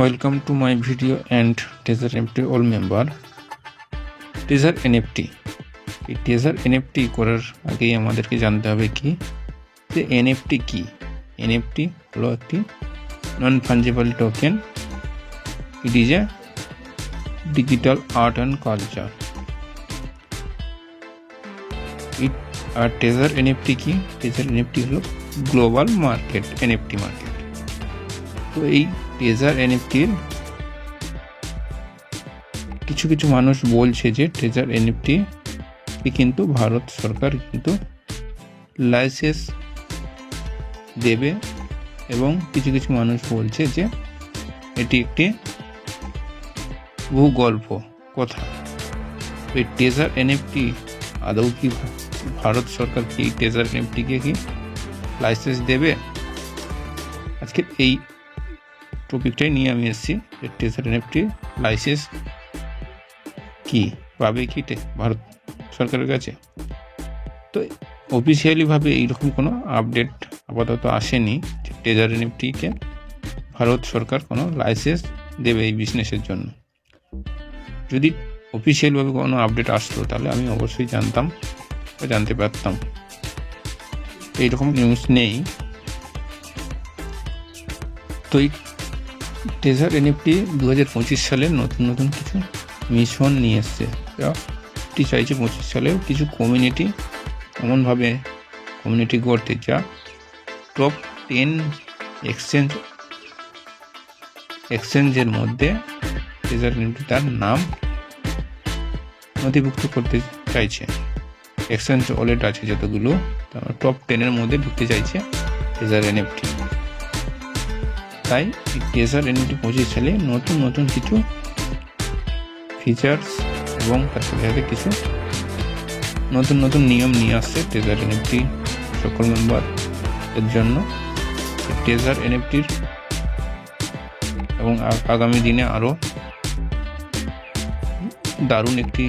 Welcome to my video and Tether NFT all member. Tether NFT এই Tether NFT করার আগেই আমাদেরকে জানতে হবে কি যে NFT কি। NFT হলো একটি non fungible token. It is a digital art and culture. আর Tether NFT কি? Tether NFT হলো গ্লোবাল মার্কেট, NFT মার্কেট। তো এই Tether NFT কিছু মানুষ বলছে যে Tether NFT কিন্তু ভারত সরকার কিন্তু লাইসেন্স দেবে, এবং কিছু মানুষ বলছে যে এটি একটি ভূগল্প কথা। এই Tether NFT আদৌ কি ভারত সরকার কি Tether NFT কে কি লাইসেন্স দেবে? আজকে এই টপিকটাই নিয়ে আমি এসেছি যে Tether NFT লাইসেন্স কি পাবে কি ভারত সরকারের কাছে। তো অফিসিয়ালিভাবে এইরকম কোনো আপডেট আপাতত আসেনি যে Tether NFT কে ভারত সরকার কোনো লাইসেন্স দেবে এই বিজনেসের জন্য। যদি অফিসিয়ালভাবে কোনো আপডেট আসতো তাহলে আমি অবশ্যই জানতাম বা জানতে পারতাম। এইরকম নিউজ নেই। তো এই Tether NFT 2025 সালে নতুন কিছু মিশন নিয়ে এসছে। এটি চাইছে 25 সালেও কিছু কমিউনিটি এমনভাবে কমিউনিটি গড়তে যা টপ 10 এক্সচেঞ্জের মধ্যে Tether NFT তার নাম নথিভুক্ত করতে চাইছে। এক্সচেঞ্জ ওয়ালেট আছে যতগুলো, টপ 10-এর মধ্যে ঢুকতে চাইছে Tether NFT। তাই Tether NFT 25 সালে নতুন কিছু ফিচার্স এবং তার সাথে কিছু নতুন নিয়ম নিয়ে আসছে Tether NFT সকল মেম্বারের জন্য। Tether NFT এবং আগামী দিনে আরও দারুণ একটি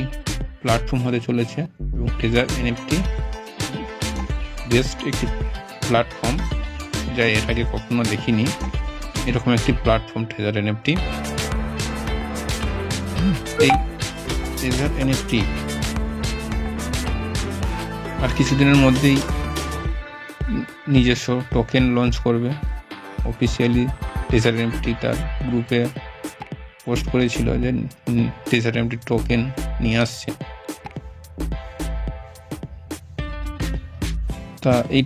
প্ল্যাটফর্ম হতে চলেছে, এবং Tether NFT বেস্ট একটি প্ল্যাটফর্ম যা এর আগে কখনো দেখিনি। এরকম একটি প্ল্যাটফর্ম Tether NFT। এই Tether NFT আর কিছুদিনের মধ্যেই নিজস্ব টোকেন লঞ্চ করবে। অফিসিয়ালি Tether NFT তার গ্রুপে পোস্ট করেছিল যে Tether NFT টোকেন নিয়ে আসছে। তা এই